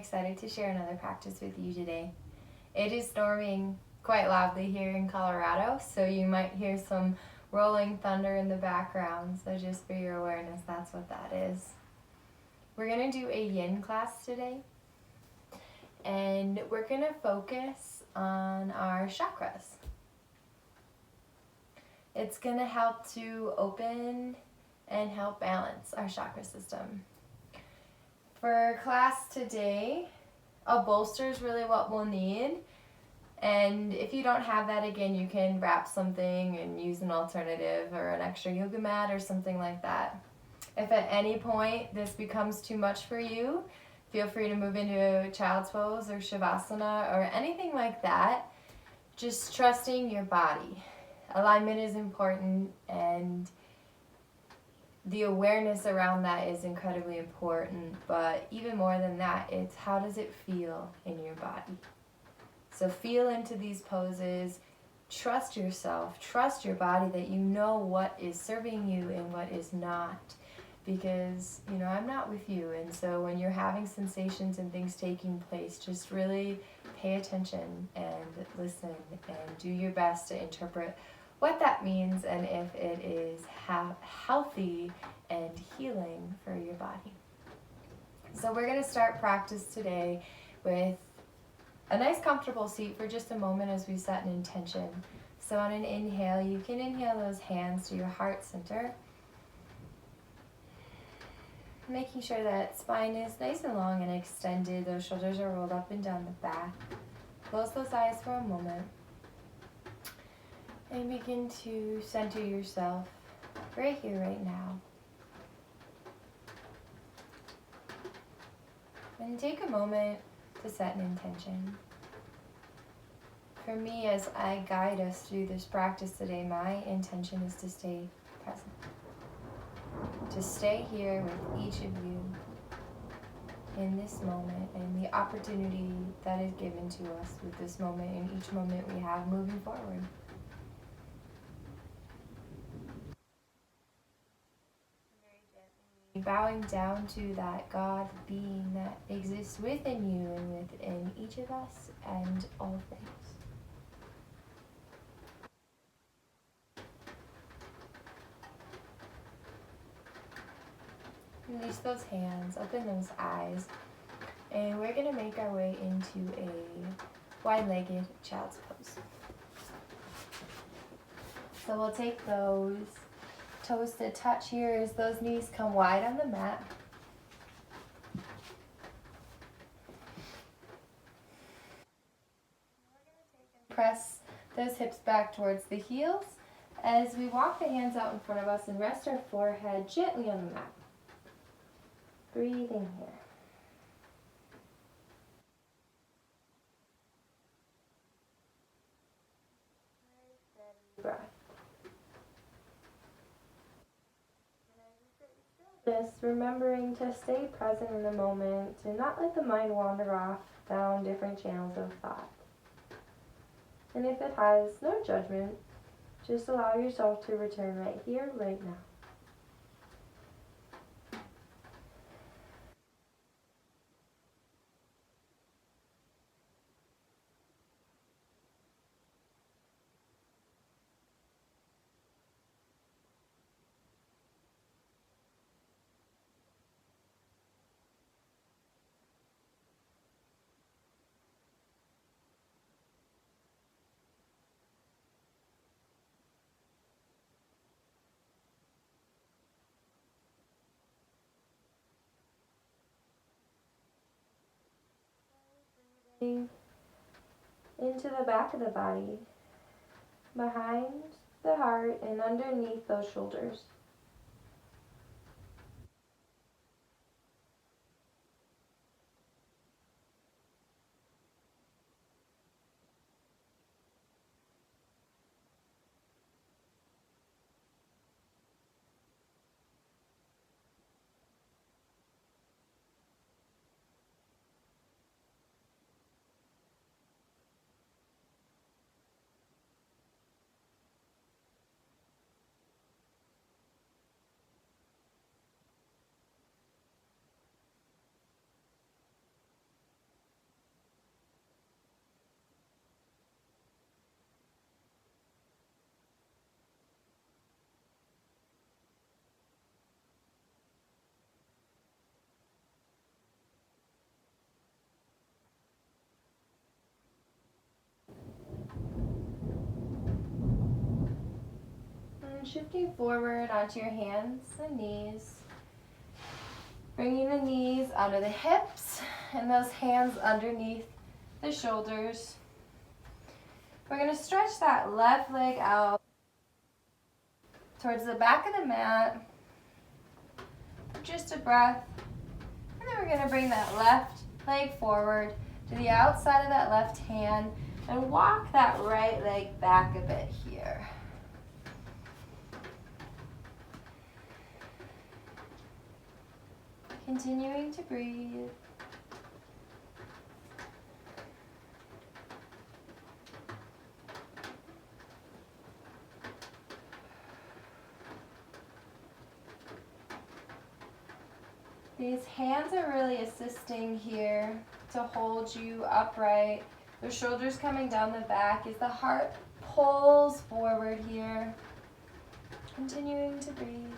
excited to share another practice with you today. It is storming quite loudly here in Colorado, so you might hear some rolling thunder in the background, so just for your awareness, that's what that is. We're going to do a yin class today, and we're going to focus on our chakras. It's going to help to open and help balance our chakra system. For class today, a bolster is really what we'll need. And if you don't have that, again, you can wrap something and use an alternative or an extra yoga mat or something like that. If at any point this becomes too much for you, feel free to move into child's pose or Shavasana or anything like that. Just trusting your body. Alignment is important, and the awareness around that is incredibly important, but even more than that, it's how does it feel in your body. So feel into these poses, trust yourself, trust your body that you know what is serving you and what is not, because I'm not with you, and so when you're having sensations and things taking place, just really pay attention and listen and do your best to interpret what that means and if it is healthy and healing for your body. So we're going to start practice today with a nice comfortable seat for just a moment as we set an intention. So on an inhale, you can inhale those hands to your heart center, making sure that spine is nice and long and extended. Those shoulders are rolled up and down the back. Close those eyes for a moment. And begin to center yourself right here, right now. And take a moment to set an intention. For me, as I guide us through this practice today, my intention is to stay present. To stay here with each of you in this moment and the opportunity that is given to us with this moment and each moment we have moving forward. Bowing down to that God being that exists within you and within each of us and all things. Release those hands, open those eyes, and we're going to make our way into a wide-legged child's pose. So we'll take those toes to touch here as those knees come wide on the mat. Press those hips back towards the heels as we walk the hands out in front of us and rest our forehead gently on the mat. Breathing here. Breath. Just remembering to stay present in the moment and not let the mind wander off down different channels of thought. And if it has, no judgment, just allow yourself to return right here, right now. Into the back of the body, behind the heart and underneath those shoulders. shifting forward onto your hands and knees. Bringing the knees under the hips and those hands underneath the shoulders. We're going to stretch that left leg out towards the back of the mat. Just a breath. And then we're going to bring that left leg forward to the outside of that left hand and walk that right leg back a bit here. Continuing to breathe. These hands are really assisting here to hold you upright. The shoulders coming down the back as the heart pulls forward here. Continuing to breathe.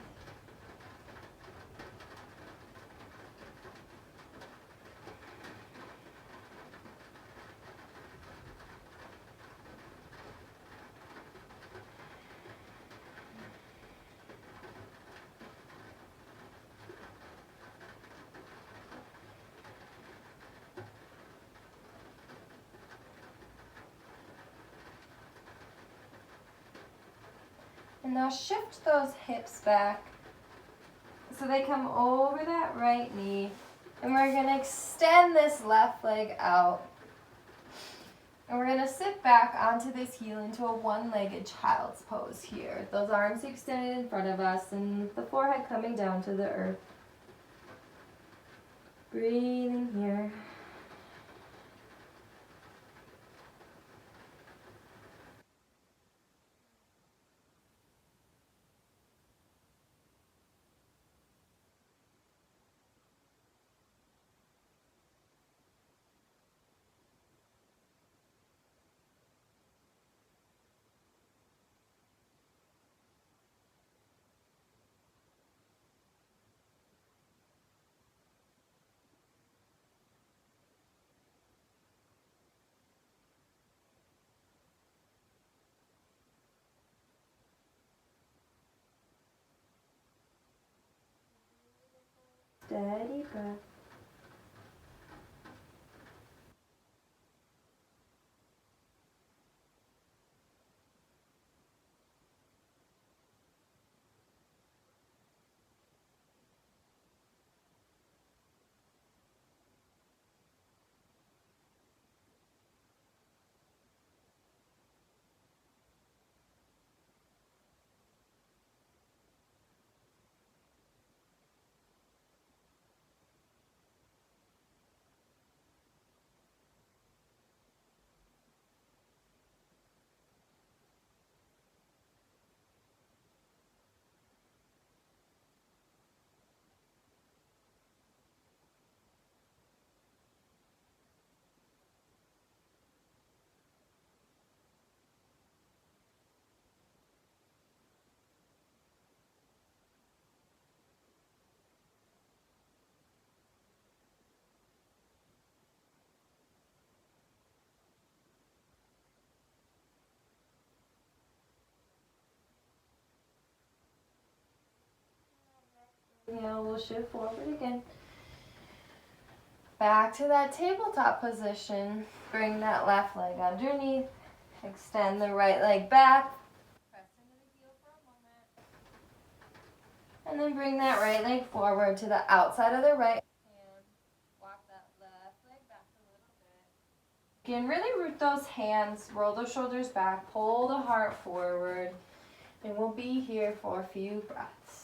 And now shift those hips back so they come over that right knee. And we're going to extend this left leg out. And we're going to sit back onto this heel into a one-legged child's pose here. Those arms extended in front of us and the forehead coming down to the earth. Breathing here. Steady breath. Inhale, we'll shift forward again. Back to that tabletop position. Bring that left leg underneath. Extend the right leg back. Press into the heel for a moment. And then bring that right leg forward to the outside of the right hand. Walk that left leg back a little bit. Again, really root those hands. Roll those shoulders back. Pull the heart forward. And we'll be here for a few breaths.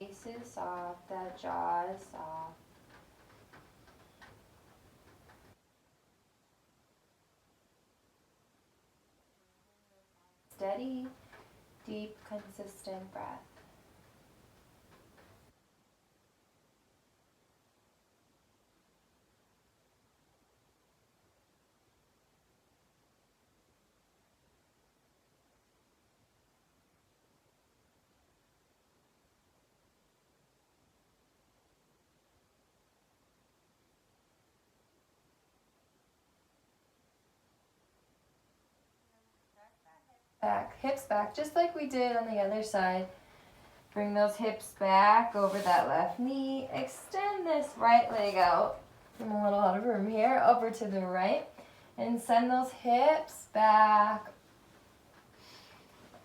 Face is soft, that jaw is soft. steady, deep, consistent breath. Back, hips back, just like we did on the other side. Bring those hips back over that left knee. Extend this right leg out. I'm a little out of room here. Over to the right. And send those hips back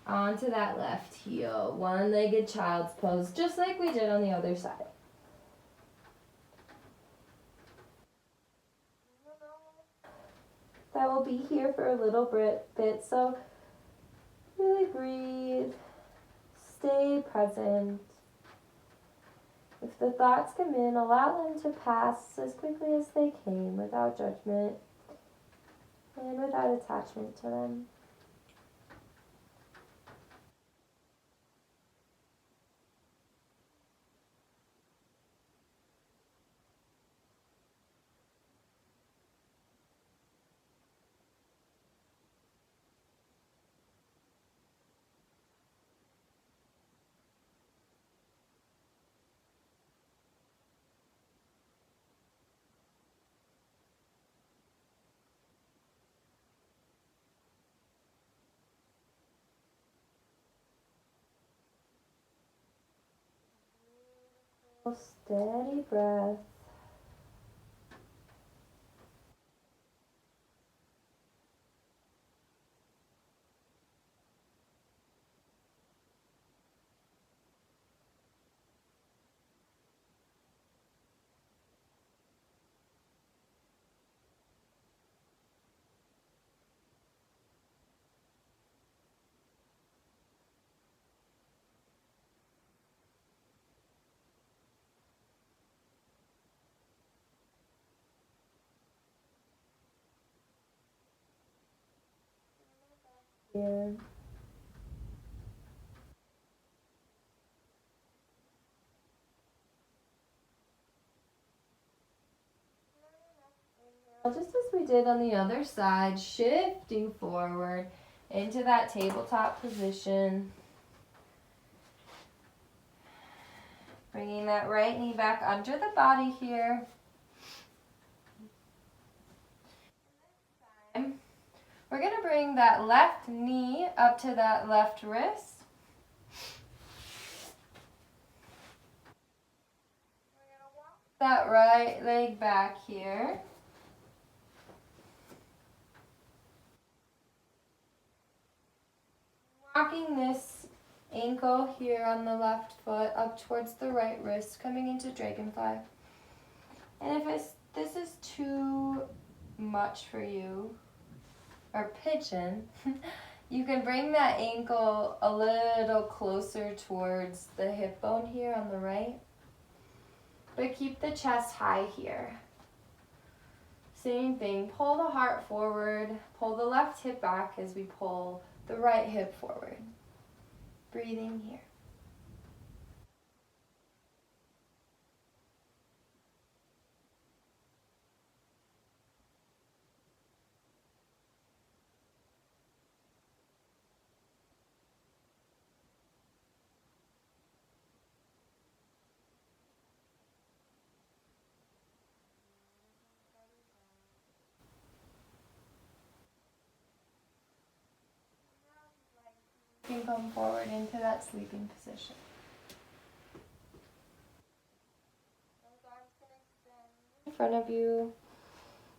onto that left heel. One-legged child's pose, just like we did on the other side. That will be here for a little bit, so really breathe. Stay present. If the thoughts come in, allow them to pass as quickly as they came, without judgment and without attachment to them. Steady breath. Here. Just as we did on the other side, shifting forward into that tabletop position. Bringing that right knee back under the body here. We're going to bring that left knee up to that left wrist. We're going to walk that right leg back here. Walking this ankle here on the left foot up towards the right wrist, coming into dragonfly. And if this is too much for you, or pigeon, you can bring that ankle a little closer towards the hip bone here on the right. But keep the chest high here. Same thing, pull the heart forward, pull the left hip back as we pull the right hip forward. Breathing here. You can come forward into that sleeping position. Those arms can extend in front of you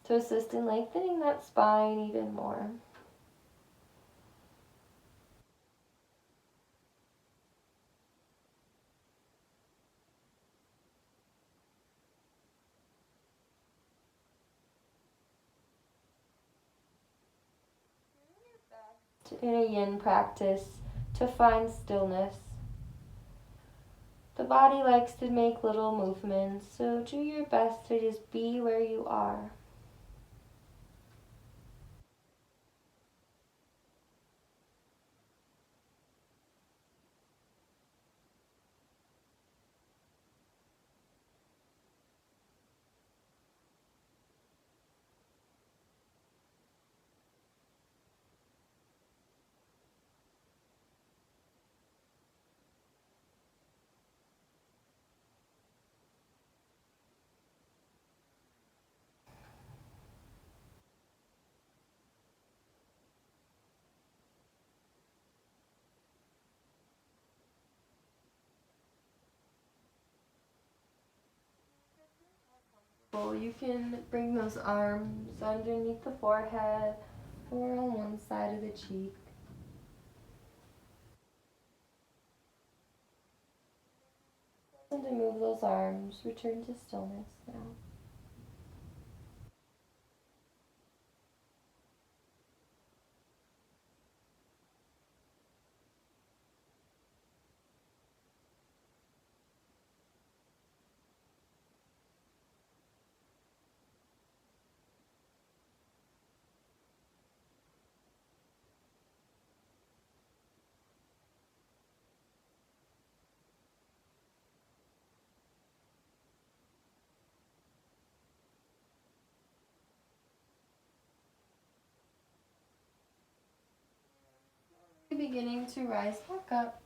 to assist in lengthening that spine even more. In a yin practice, to find stillness. The body likes to make little movements, so do your best to just be where you are. Well, you can bring those arms underneath the forehead or on one side of the cheek. And to move those arms, return to stillness now. Beginning to rise back up.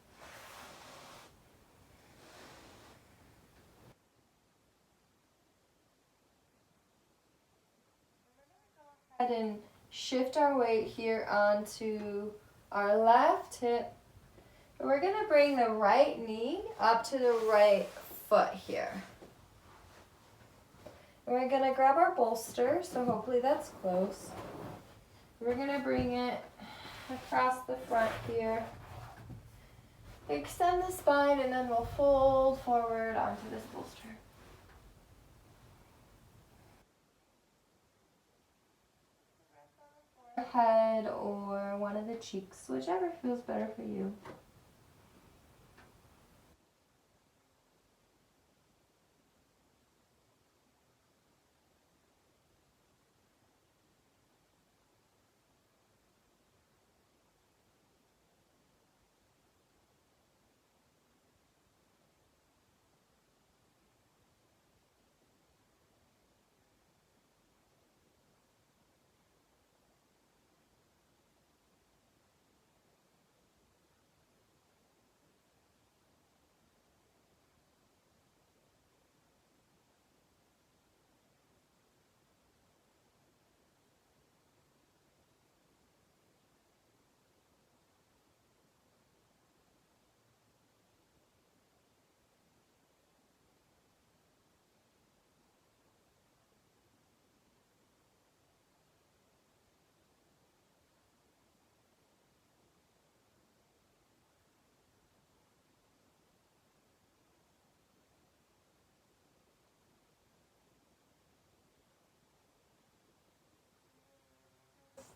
Go ahead and shift our weight here onto our left hip. And we're going to bring the right knee up to the right foot here. And we're going to grab our bolster, so hopefully that's close. We're going to bring it across the front here. Extend the spine and then we'll fold forward onto this bolster. Head or one of the cheeks, whichever feels better for you.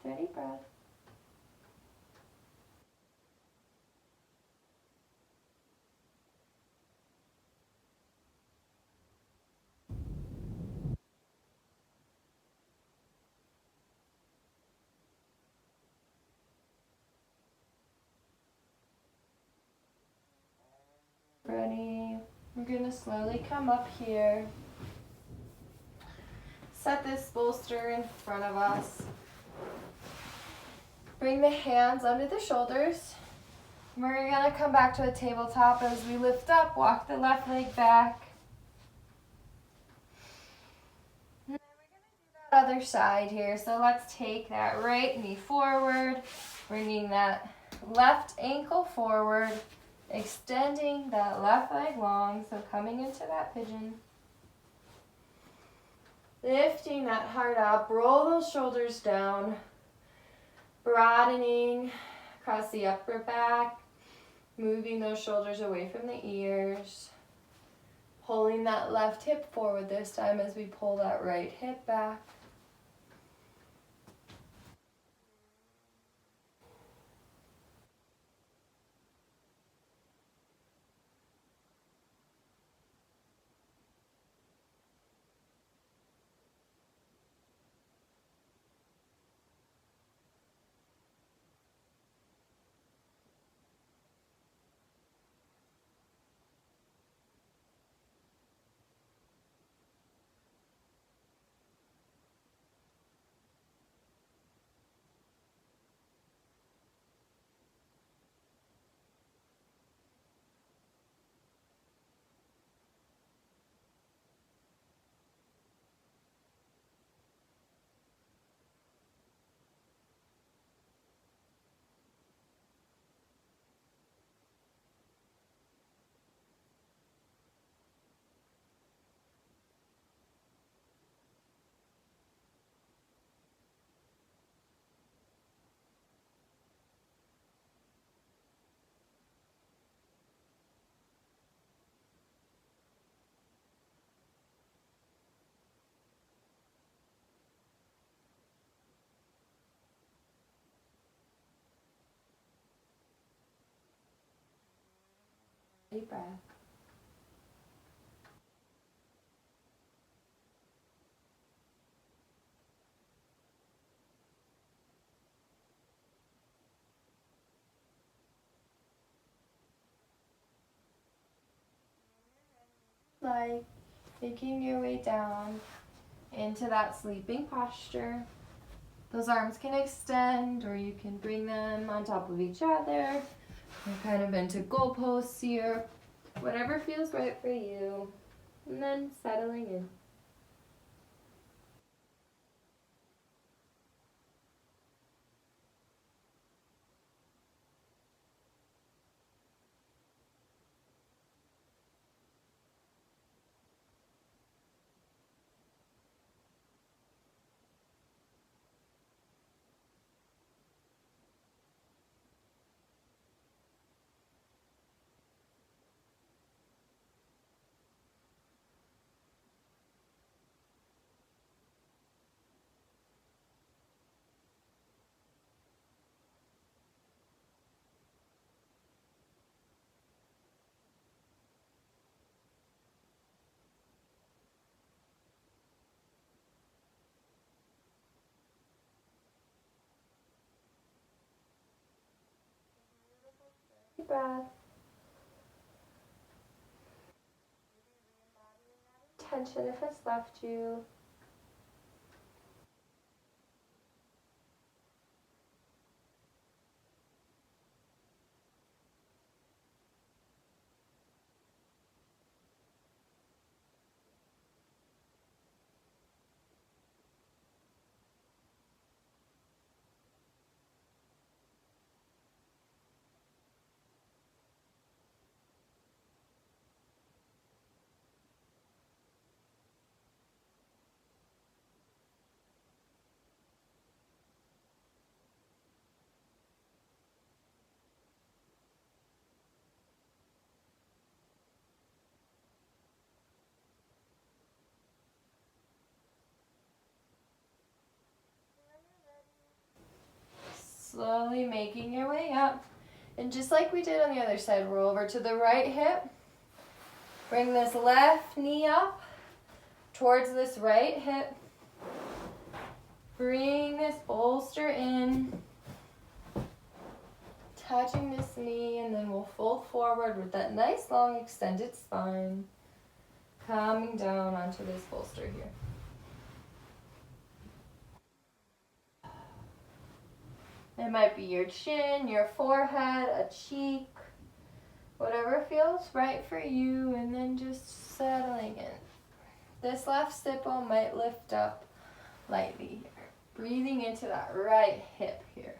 Steady breath. Ready. We're going to slowly come up here. Set this bolster in front of us. Bring the hands under the shoulders. We're going to come back to a tabletop as we lift up, walk the left leg back. And then we're going to do that other side here. So let's take that right knee forward, bringing that left ankle forward, extending that left leg long, so coming into that pigeon. Lifting that heart up, roll those shoulders down, broadening across the upper back, moving those shoulders away from the ears, pulling that left hip forward this time as we pull that right hip back. deep breath. Like making your way down into that sleeping posture. Those arms can extend, or you can bring them on top of each other. We're kind of into goalposts here. Whatever feels right for you. And then settling in. Deep breath. Tension if it's left you. Slowly making your way up. And just like we did on the other side, roll over to the right hip. Bring this left knee up towards this right hip. Bring this bolster in. Touching this knee, and then we'll fold forward with that nice long extended spine. Coming down onto this bolster here. It might be your chin, your forehead, a cheek, whatever feels right for you, and then just settling in. This left stipple might lift up lightly here. Breathing into that right hip here.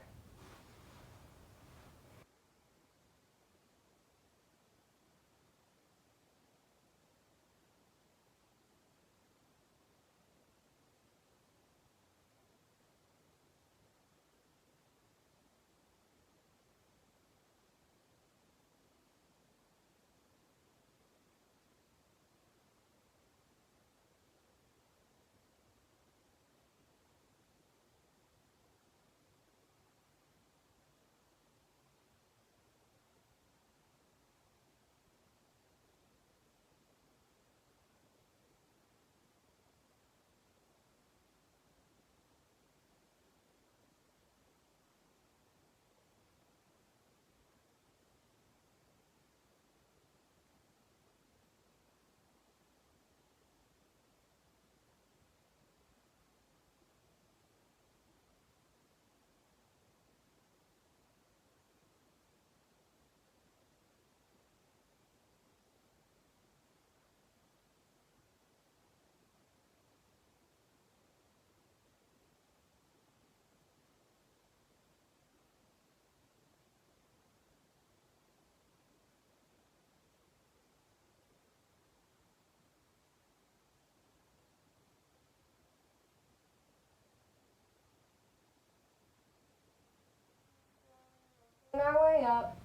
Our way up.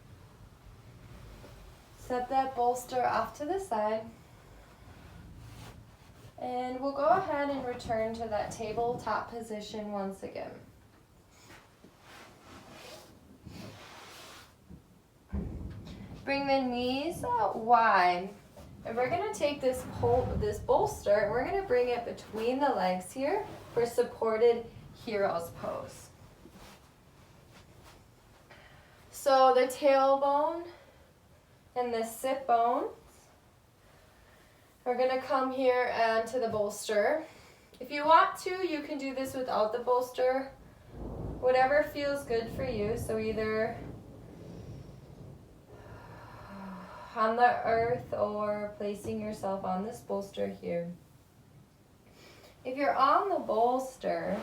Set that bolster off to the side. And we'll go ahead and return to that tabletop position once again. Bring the knees out wide. And we're going to take this bolster and we're going to bring it between the legs here for supported hero's pose. So the tailbone and the sit bones, we're going to come here and to the bolster. If you want to, you can do this without the bolster. Whatever feels good for you. So either on the earth or placing yourself on this bolster here. If you're on the bolster,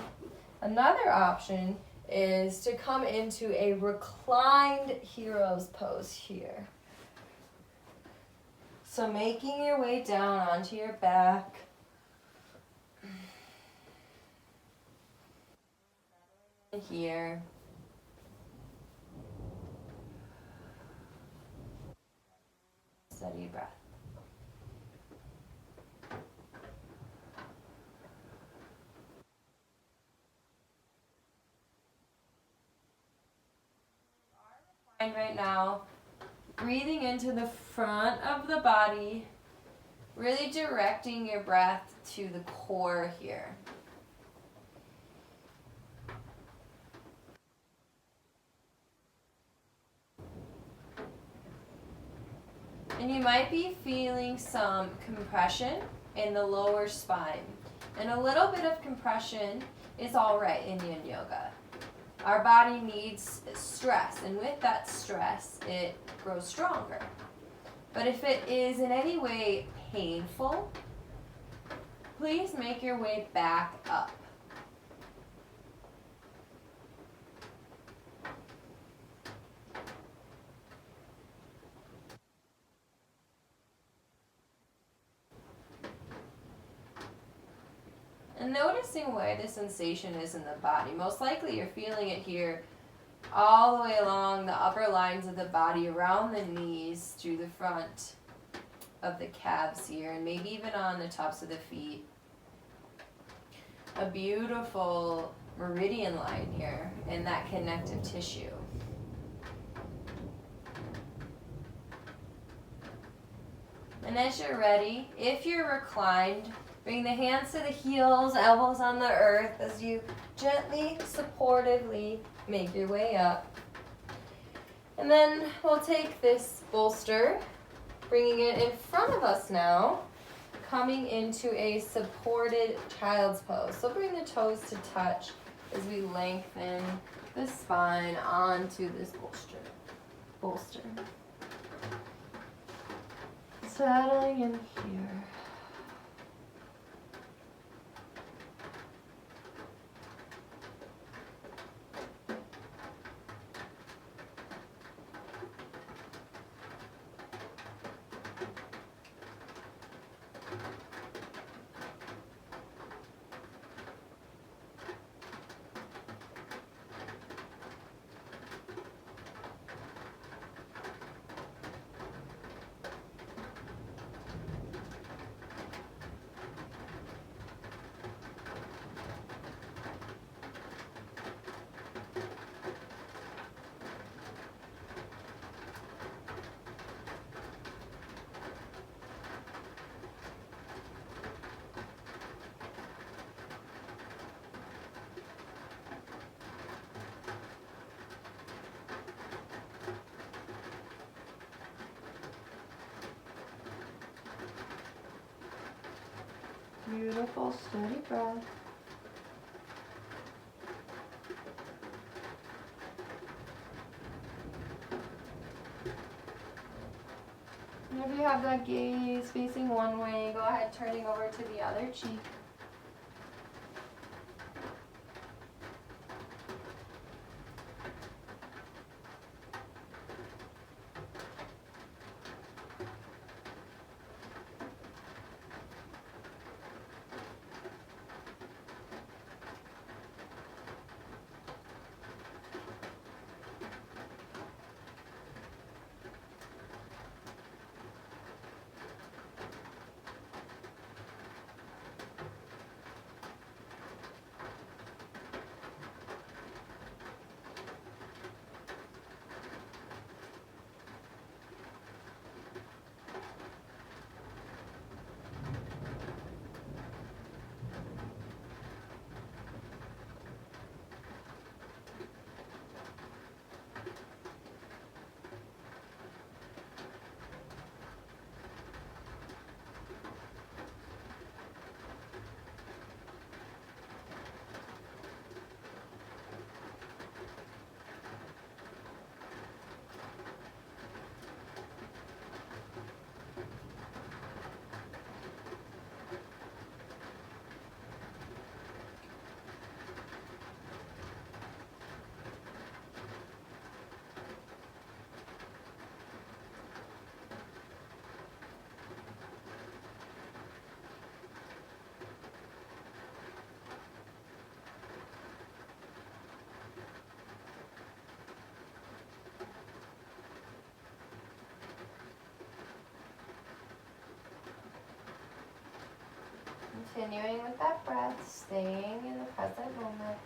another option is to come into a reclined hero's pose here. So making your way down onto your back. Here. Steady breath. Right now, breathing into the front of the body, really directing your breath to the core here. And you might be feeling some compression in the lower spine. And a little bit of compression is all right in yin yoga. Our body needs stress, and with that stress, it grows stronger. But if it is in any way painful, please make your way back up. And noticing where the sensation is in the body. Most likely you're feeling it here all the way along the upper lines of the body, around the knees, through the front of the calves here, and maybe even on the tops of the feet. A beautiful meridian line here in that connective tissue. And as you're ready, if you're reclined, bring the hands to the heels, elbows on the earth as you gently, supportively make your way up. And then we'll take this bolster, bringing it in front of us now, coming into a supported child's pose. So bring the toes to touch as we lengthen the spine onto this bolster. Settling in here. Beautiful, steady breath. And if you have that gaze facing one way, go ahead turning over to the other cheek. Continuing with that breath, staying in the present moment.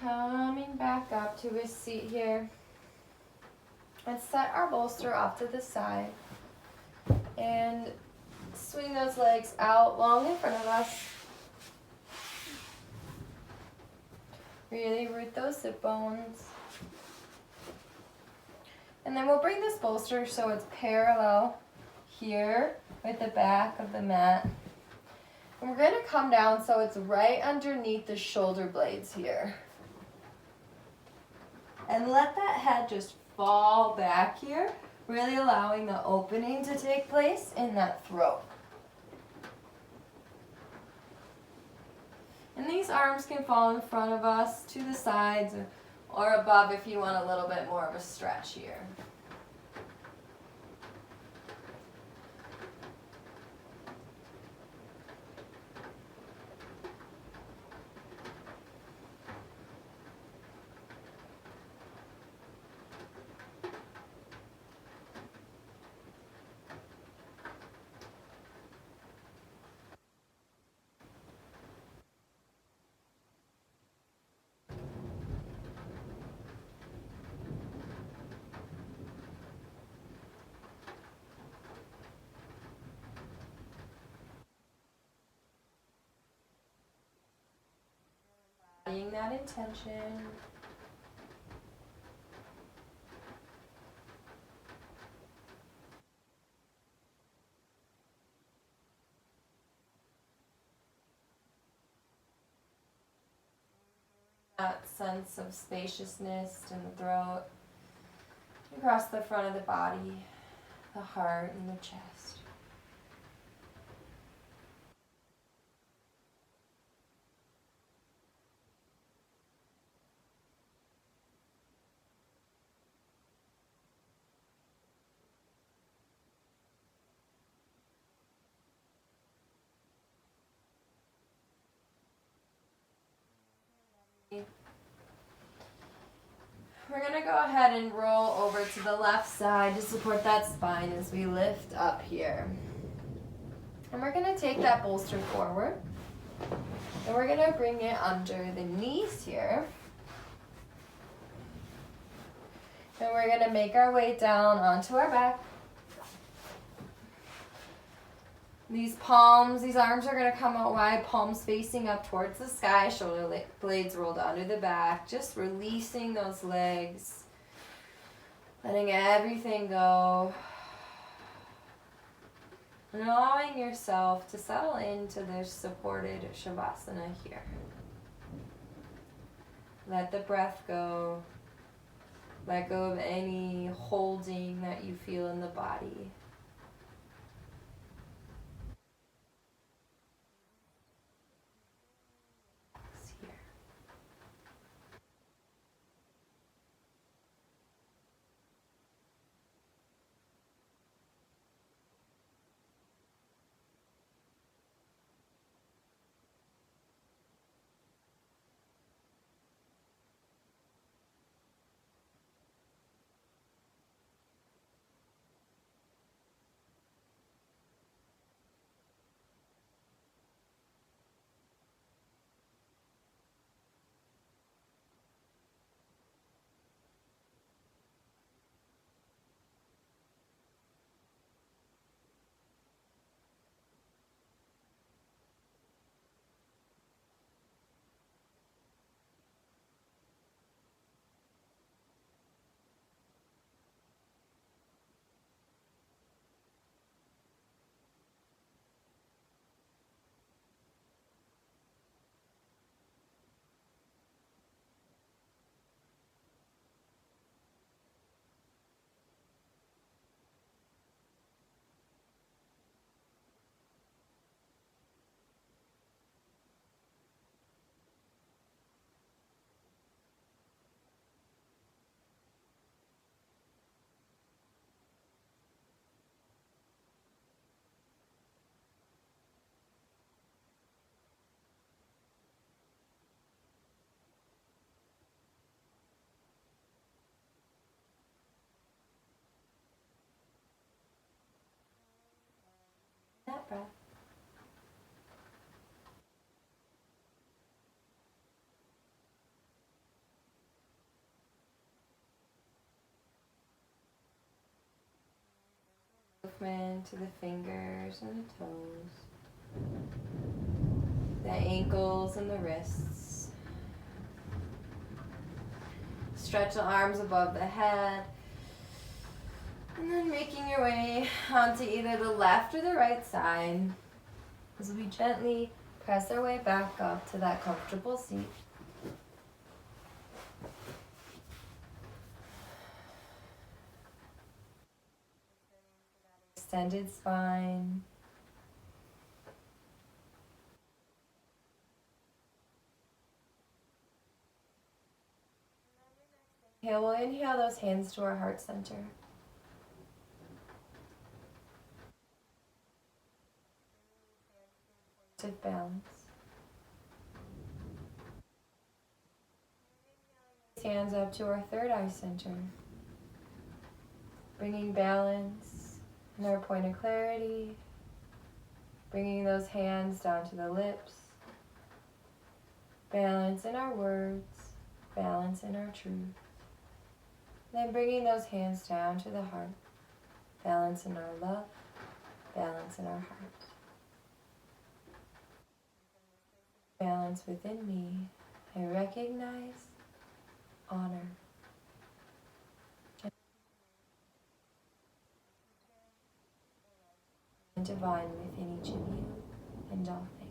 Coming back up to a seat here. And set our bolster off to the side. And swing those legs out long in front of us. Really root those sit bones. And then we'll bring this bolster so it's parallel here with the back of the mat. And we're going to come down so it's right underneath the shoulder blades here. And let that head just fall back here, really allowing the opening to take place in that throat. And these arms can fall in front of us, to the sides, or above if you want a little bit more of a stretch here. Embodying that intention. That sense of spaciousness in the throat, across the front of the body, the heart and the chest. We're going to go ahead and roll over to the left side to support that spine as we lift up here. And we're going to take that bolster forward. And we're going to bring it under the knees here. And we're going to make our way down onto our back. These palms, these arms are going to come out wide, palms facing up towards the sky, shoulder blades rolled under the back, just releasing those legs, letting everything go, and allowing yourself to settle into this supported Shavasana here. Let the breath go, let go of any holding that you feel in the body. breath. Movement to the fingers and the toes, the ankles and the wrists. Stretch the arms above the head. And then making your way onto either the left or the right side as we gently press our way back up to that comfortable seat. Extended spine. Inhale, we'll inhale those hands to our heart center. To balance. Hands up to our third eye center. Bringing balance in our point of clarity. Bringing those hands down to the lips. Balance in our words. Balance in our truth. Then bringing those hands down to the heart. Balance in our love. Balance in our heart. Balance within me. I recognize, honor, and divine within each of you and all things.